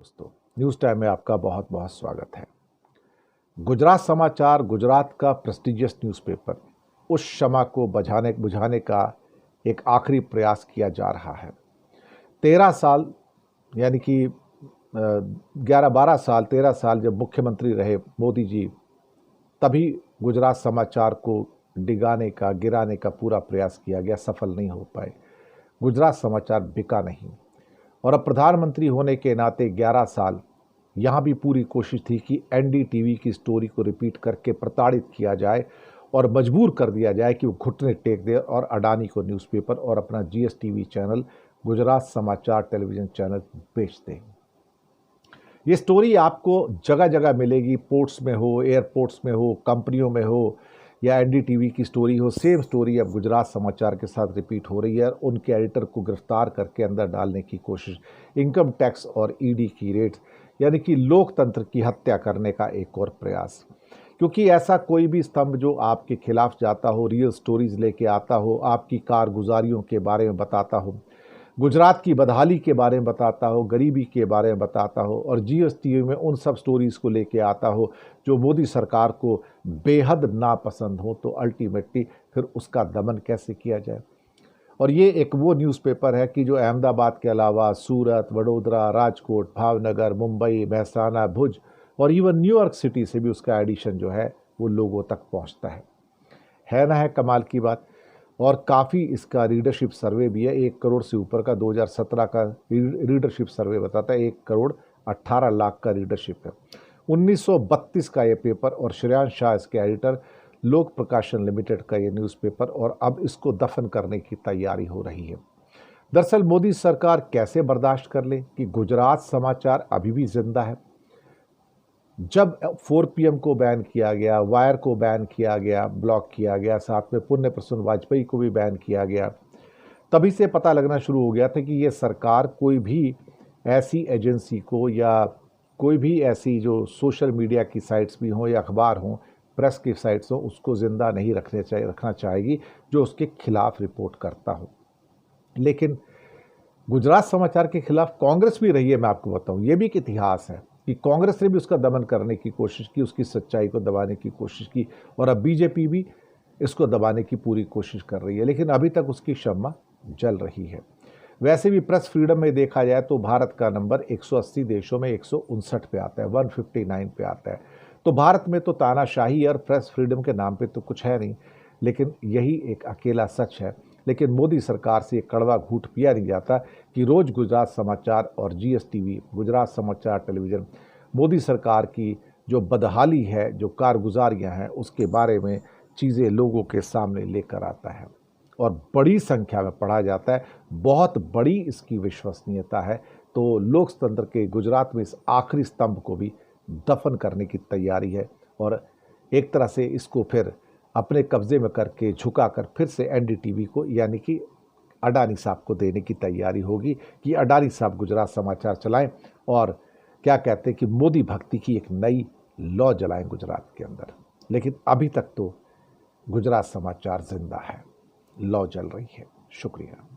दोस्तों, news time में आपका बहुत बहुत स्वागत है। गुजरात समाचार गुजरात का प्रेस्टिजियस न्यूज़पेपर उस शमा को बुझाने का एक आखिरी प्रयास किया जा रहा है। 13 साल यानी कि 11-12 साल 13 साल जब मुख्यमंत्री रहे मोदी जी, तभी गुजरात समाचार को गिराने का पूरा प्रयास किया गया, सफल नहीं हो पाए। गुजरात समाचार बिका नहीं और अब प्रधानमंत्री होने के नाते 11 साल यहाँ भी पूरी कोशिश थी कि एनडीटीवी की स्टोरी को रिपीट करके प्रताड़ित किया जाए और मजबूर कर दिया जाए कि वो घुटने टेक दे और अडानी को न्यूज़पेपर और अपना जीएसटीवी चैनल गुजरात समाचार टेलीविज़न चैनल बेच दें। ये स्टोरी आपको जगह जगह मिलेगी, पोर्ट्स में हो, एयरपोर्ट्स में हो, कंपनियों में हो या एनडीटीवी की स्टोरी हो। सेम स्टोरी अब गुजरात समाचार के साथ रिपीट हो रही है और उनके एडिटर को गिरफ्तार करके अंदर डालने की कोशिश, इनकम टैक्स और ईडी की रेड्स, यानी कि लोकतंत्र की हत्या करने का एक और प्रयास। क्योंकि ऐसा कोई भी स्तंभ जो आपके खिलाफ जाता हो, रियल स्टोरीज लेके आता हो, आपकी कारगुजारियों के बारे में बताता हो, गुजरात की बदहाली के बारे में बताता हो, गरीबी के बारे में बताता हो और जीएसटीवी में उन सब स्टोरीज़ को लेके आता हो जो मोदी सरकार को बेहद नापसंद हो, तो अल्टीमेटली फिर उसका दमन कैसे किया जाए। और ये एक वो न्यूज़पेपर है कि जो अहमदाबाद के अलावा सूरत, वडोदरा, राजकोट, भावनगर, मुंबई, महसाना, भुज और इवन न्यूयॉर्क सिटी से भी उसका एडिशन जो है वो लोगों तक पहुंचता है ना। है कमाल की बात। और काफ़ी इसका रीडरशिप सर्वे भी है, 1 करोड़ से ऊपर का 2017 का रीडरशिप सर्वे बताता है। 1 करोड़ 18 लाख का रीडरशिप है। 1932 का ये पेपर और श्रेयांश शाह इसके एडिटर, लोक प्रकाशन लिमिटेड का ये न्यूज़पेपर, और अब इसको दफन करने की तैयारी हो रही है। दरअसल मोदी सरकार कैसे बर्दाश्त कर ले कि गुजरात समाचार अभी भी जिंदा है। जब 4 PM को बैन किया गया, वायर को बैन किया गया, ब्लॉक किया गया, साथ में पुण्य प्रसून वाजपेयी को भी बैन किया गया, तभी से पता लगना शुरू हो गया था कि ये सरकार कोई भी ऐसी एजेंसी को या कोई भी ऐसी जो सोशल मीडिया की साइट्स भी हों या अखबार हों, प्रेस की साइट्स हों, उसको ज़िंदा नहीं रखना चाहेगी जो उसके खिलाफ रिपोर्ट करता हो। लेकिन गुजरात समाचार के खिलाफ कांग्रेस भी रही है। मैं आपको बताऊं, ये भी एक इतिहास है कि कांग्रेस ने भी उसका दमन करने की कोशिश की, उसकी सच्चाई को दबाने की कोशिश की, और अब बीजेपी भी इसको दबाने की पूरी कोशिश कर रही है, लेकिन अभी तक उसकी शम्मा जल रही है। वैसे भी प्रेस फ्रीडम में देखा जाए तो भारत का नंबर 180 देशों में 159 पे आता है, 159 पे आता है। तो भारत में तो तानाशाही और प्रेस फ्रीडम के नाम पे तो कुछ है नहीं, लेकिन यही एक अकेला सच है। लेकिन मोदी सरकार से कड़वा घूंट पिया नहीं जाता कि रोज़ गुजरात समाचार और जीएसटीवी गुजरात समाचार टेलीविज़न मोदी सरकार की जो बदहाली है, जो कारगुजारियां हैं, उसके बारे में चीज़ें लोगों के सामने लेकर आता है और बड़ी संख्या में पढ़ा जाता है। बहुत बड़ी इसकी विश्वसनीयता है। तो लोकतंत्र के गुजरात में इस आखिरी स्तंभ को भी दफन करने की तैयारी है और एक तरह से इसको फिर अपने कब्जे में करके झुकाकर फिर से एनडीटीवी को, यानी कि अडानी साहब को देने की तैयारी होगी कि अडानी साहब गुजरात समाचार चलाएं और क्या कहते हैं कि मोदी भक्ति की एक नई लौ जलाएं गुजरात के अंदर। लेकिन अभी तक तो गुजरात समाचार जिंदा है, लौ जल रही है। शुक्रिया।